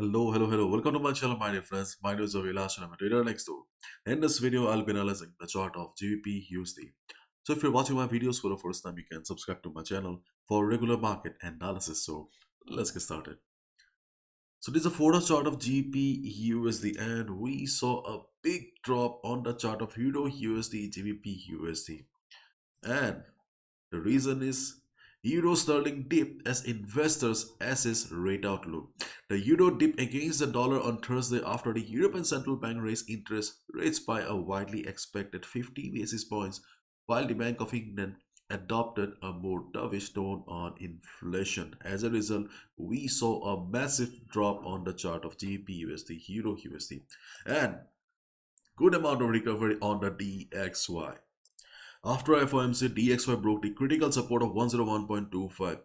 Hello. Welcome to my channel, my dear friends. My name is Avilash and I'm a trader next door. In this video, I'll be analyzing the chart of GBPUSD. So if you're watching my videos for the first time, you can subscribe to my channel for regular market analysis. So let's get started. So this is a 4-hour chart of GBPUSD and we saw a big drop on the chart of Euro USD, GBPUSD. And the reason is Euro sterling dipped as investors assess rate outlook. The euro dipped against the dollar on Thursday after the European Central Bank raised interest rates by a widely expected 50 basis points, while the Bank of England adopted a more dovish tone on inflation. As a result, we saw a massive drop on the chart of GBP Euro USD, and good amount of recovery on the DXY. After FOMC, DXY broke the critical support of 101.25.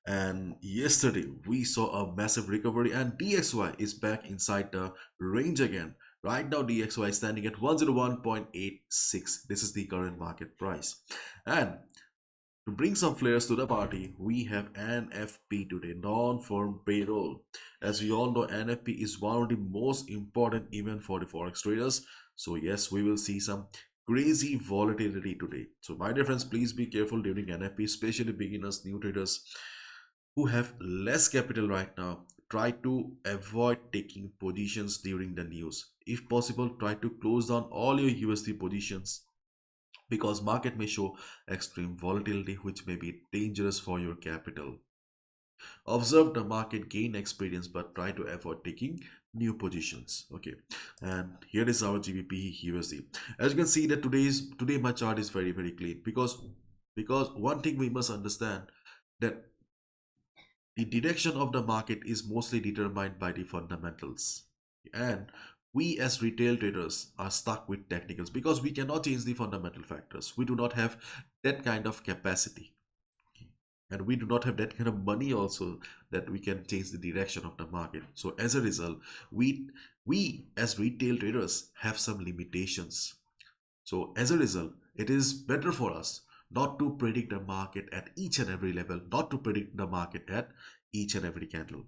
And yesterday, we saw a massive recovery and DXY is back inside the range again. Right now, DXY is standing at 101.86. This is the current market price. And to bring some flares to the party, we have NFP today, non-firm payroll. As we all know, NFP is one of the most important events for the Forex traders. So yes, we will see some crazy volatility today. So my dear friends, please be careful during NFP, especially beginners, new traders who have less capital right now. Try to avoid taking positions during the news. If possible, try to close down all your USD positions because market may show extreme volatility which may be dangerous for your capital. Observe the market, gain experience, but try to avoid taking new positions. Okay, and here is our GBP USD. As you can see that today my chart is very clean because one thing we must understand that the direction of the market is mostly determined by the fundamentals, and we as retail traders are stuck with technicals because we cannot change the fundamental factors. We do not have that kind of capacity, and we do not have that kind of money also that we can change the direction of the market. So as a result, we as retail traders have some limitations. So as a result, it is better for us not to predict the market at each and every level, not to predict the market at each and every candle.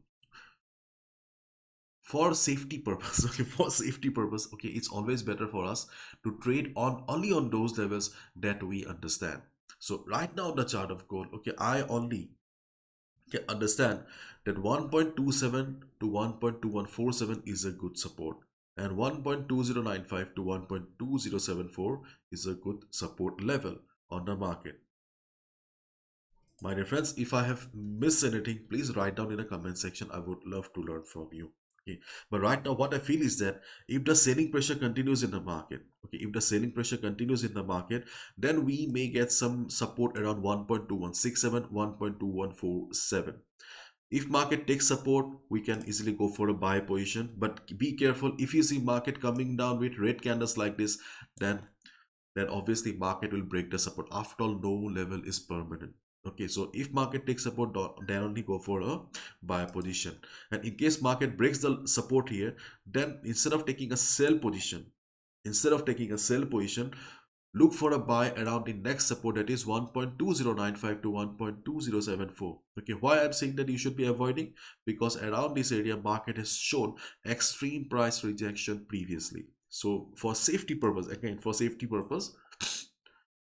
For safety purpose, okay, for safety purpose, okay, it's always better for us to trade on only on those levels that we understand. So right now the chart of gold, okay, I only can understand that 1.27 to 1.2147 is a good support, and 1.2095 to 1.2074 is a good support level on the market. My dear friends, if I have missed anything, please write down in the comment section. I would love to learn from you. Okay. But right now, what I feel is that if the selling pressure continues in the market, okay, if the selling pressure continues in the market, then we may get some support around 1.2167, 1.2147. If market takes support, we can easily go for a buy position. But be careful, if you see market coming down with red candles like this, then obviously market will break the support. After all, no level is permanent. Okay, so if market takes support, then only go for a buy position. And in case market breaks the support here, then instead of taking a sell position, look for a buy around the next support, that is 1.2095 to 1.2074. Okay, why I'm saying that you should be avoiding, because around this area market has shown extreme price rejection previously. So for safety purpose, again for safety purpose,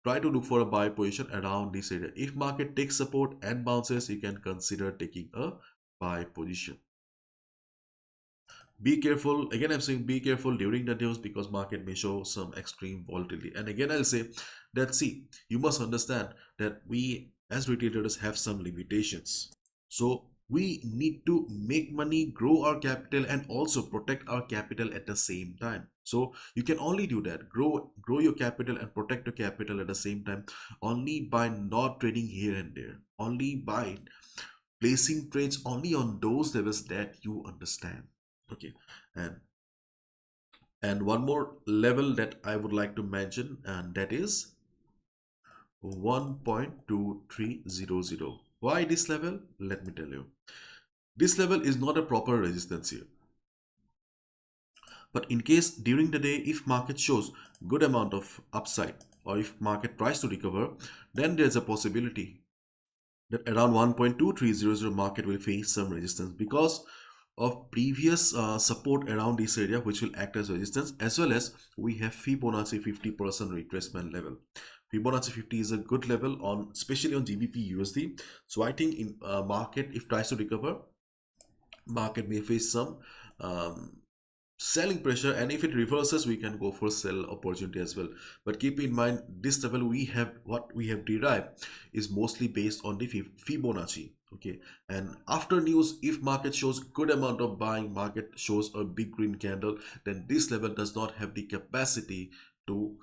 try to look for a buy position around this area. If market takes support and bounces, you can consider taking a buy position. Be careful, again I'm saying be careful during the news because market may show some extreme volatility. And again I'll say that, see, you must understand that we as retail traders have some limitations. So we need to make money, grow our capital, and also protect our capital at the same time. So you can only do that, grow your capital and protect your capital at the same time, only by not trading here and there, only by placing trades only on those levels that you understand. Okay, and one more level that I would like to mention, and that is 1.2300. Why this level? Let me tell you. This level is not a proper resistance here. But in case during the day, if market shows good amount of upside, or if market tries to recover, then there's a possibility that around 1.2300 market will face some resistance, because of previous support around this area, which will act as resistance, as well as we have Fibonacci 50% retracement level. Fibonacci 50 is a good level on, especially on GBP USD. So I think in market, if tries to recover, market may face some um, selling pressure, and if it reverses we can go for sell opportunity as well. But keep in mind, this level we have, what we have derived is mostly based on the Fibonacci. Okay, and after news, if market shows good amount of buying, market shows a big green candle, then this level does not have the capacity to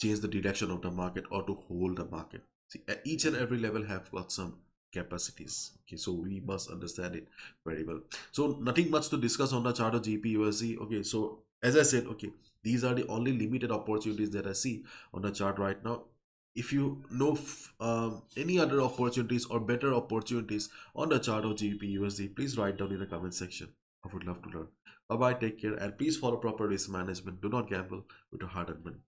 change the direction of the market or to hold the market. See, each and every level have got some capacities. Okay, so we must understand it very well. So nothing much to discuss on the chart of GBPUSD. Okay, so as I said, okay, these are the only limited opportunities that I see on the chart right now. If you know any other opportunities or better opportunities on the chart of GBPUSD, please write down in the comment section. I would love to learn. Bye bye, take care, and please follow proper risk management. Do not gamble with your hard-earned money.